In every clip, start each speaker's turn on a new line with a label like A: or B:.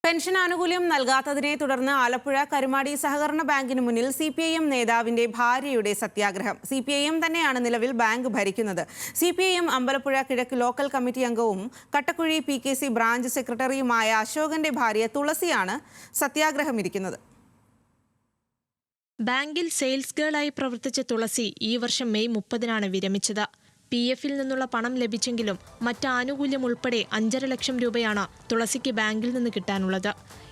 A: Pension ആനുകൂല്യം നൽകാത്തതിനെ തുടർന്ന് ആലപ്പുഴ കരുമാടി സഹകരണ ബാങ്കിന് മുന്നിൽ സിപിഐഎം നേതാവിന്റെ ഭാര്യയുടെ സത്യാഗ്രഹം. സിപിഐഎം തന്നെയാണ് നിലവിൽ ബാങ്ക് ഭരിക്കുന്നത്. സിപിഐഎം അമ്പലപ്പുഴ കിഴക്ക് ലോക്കൽ കമ്മിറ്റി അംഗവും കട്ടക്കുഴി PKC ബ്രാഞ്ച് സെക്രട്ടറിയുമായ അശോകന്റെ ഭാര്യ തുളസിയാണ് സത്യാഗ്രഹം ഇരിക്കുന്നത്.
B: ബാങ്കിൽ സെയിൽസ് ഗേളായി പ്രവർത്തിച്ച തുളസി ഈ വർഷം മെയ് 30-നാണ് വിരമിച്ചത്. PF-ൽ നിന്നുള്ള പണം ലഭിച്ചെങ്കിലും മറ്റ് ആനുകൂല്യം ഉൾപ്പെടെ 5.5 ലക്ഷം രൂപയാണ് തുളസിക്ക് ബാങ്കിൽ നിന്ന് കിട്ടാനുള്ളത്.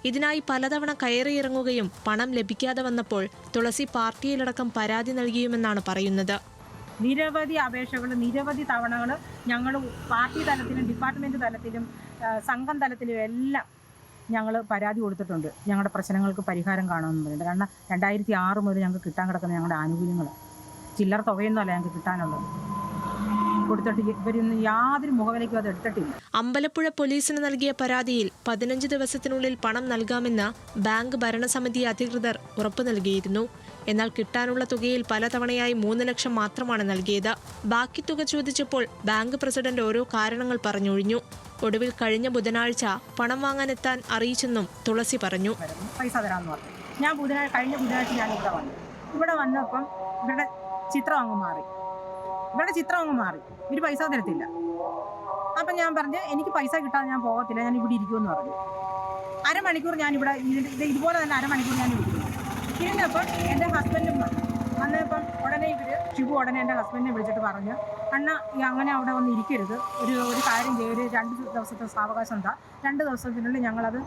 B: ഇതിനായി പലതവണ കയറിയിറങ്ങുകയും പണം ലഭിക്കാതെ വന്നപ്പോൾ തുളസി പാർട്ടിയിലടക്കം പരാതി നൽകിയുമെന്നാണ് പറയുന്നത്.
C: നിരവധി അപേക്ഷകൾ, നിരവധി തവണകൾ ഞങ്ങൾ പാർട്ടി തലത്തിലും ഡിപ്പാർട്ട്മെൻറ്റ് തലത്തിലും സംഘം തലത്തിലും എല്ലാം ഞങ്ങൾ പരാതി കൊടുത്തിട്ടുണ്ട്. ഞങ്ങളുടെ പ്രശ്നങ്ങൾക്ക് പരിഹാരം കാണുമെന്ന് പറയുന്നത്. കാരണം 2006 മുതൽ ഞങ്ങൾക്ക് കിട്ടാൻ കിടക്കുന്ന ഞങ്ങളുടെ ആനുകൂല്യങ്ങൾ ചില്ലറ തുകയൊന്നുമല്ല ഞങ്ങൾക്ക് കിട്ടാനുള്ളത്. കൊടുത്തിട്ട് ഇവരൊന്നും യാതൊരു മുഖവിലയ്ക്കും അത് എടുത്തിട്ടില്ല.
B: അമ്പലപ്പുഴ പോലീസിന് നൽകിയ പരാതിയിൽ 15 ദിവസത്തിനുള്ളിൽ പണം നൽകാമെന്ന് ബാങ്ക് ഭരണസമിതി അധികൃതർ ഉറപ്പു നൽകിയിരുന്നു. എന്നാൽ കിട്ടാനുള്ള തുകയിൽ പലതവണയായി 3 ലക്ഷം മാത്രമാണ് നൽകിയത്. ബാക്കി തുക ചോദിച്ചപ്പോൾ ബാങ്ക് പ്രസിഡന്റ് ഓരോ കാരണങ്ങൾ പറഞ്ഞൊഴിഞ്ഞു. ഒടുവിൽ കഴിഞ്ഞ ബുധനാഴ്ച പണം വാങ്ങാനെത്താൻ അറിയിച്ചെന്നും തുളസി പറഞ്ഞു.
C: പൈസ തരാമെന്ന് പറഞ്ഞു. ഞാൻ കഴിഞ്ഞ ബുധനാഴ്ച ഞാൻ ഇവിടെ വന്നപ്പം ഇവരുടെ ചിത്രം അങ്ങ് മാറി. ഇവർ പൈസ തരത്തില്ല. അപ്പം ഞാൻ പറഞ്ഞു എനിക്ക് പൈസ കിട്ടാതെ ഞാൻ പോകത്തില്ല, ഞാൻ ഇവിടെ ഇരിക്കുമെന്ന് പറഞ്ഞു. അരമണിക്കൂർ ഞാനിവിടെ ഇതുപോലെ തന്നെ അരമണിക്കൂർ ഞാൻ ഇരിക്കുന്നു. ഇരുന്നപ്പം എൻ്റെ ഹസ്ബൻഡും വന്നപ്പം ഉടനെ ഷിബു ഉടനെ എൻ്റെ ഹസ്ബൻഡിനെ വിളിച്ചിട്ട് പറഞ്ഞു, അണ്ണ അങ്ങനെ അവിടെ വന്ന് ഇരിക്കരുത്, ഒരു കാര്യം ചെയ്ത് 2 ദിവസത്തെ സാവകാശം എന്താ, 2 ദിവസത്തിനുള്ളിൽ ഞങ്ങളത്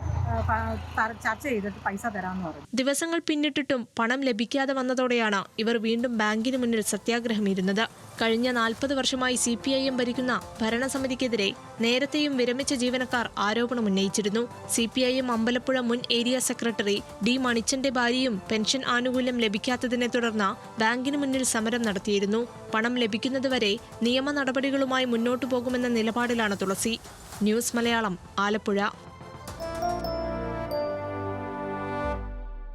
C: ചർച്ച ചെയ്തിട്ട് പൈസ തരാമെന്ന് പറഞ്ഞു.
B: ദിവസങ്ങൾ പിന്നിട്ടിട്ടും പണം ലഭിക്കാതെ വന്നതോടെയാണ് ഇവർ വീണ്ടും ബാങ്കിന് മുന്നിൽ സത്യാഗ്രഹം ഇരുന്നത്. കഴിഞ്ഞ 40 വർഷമായി CPIM ഭരിക്കുന്ന ഭരണസമിതിക്കെതിരെ നേരത്തെയും വിരമിച്ച ജീവനക്കാർ ആരോപണം ഉന്നയിച്ചിരുന്നു. CPIM അമ്പലപ്പുഴ മുൻ ഏരിയ സെക്രട്ടറി D മണിച്ചന്റെ ഭാര്യയും പെൻഷൻ ആനുകൂല്യം ലഭിക്കാത്തതിനെ തുടർന്ന് ബാങ്കിന് മുന്നിൽ സമരം നടത്തിയിരുന്നു. പണം ലഭിക്കുന്നതുവരെ നിയമ നടപടികളുമായി മുന്നോട്ടു പോകുമെന്ന നിലപാടിലാണ് തുളസി. ന്യൂസ് മലയാളം, ആലപ്പുഴ.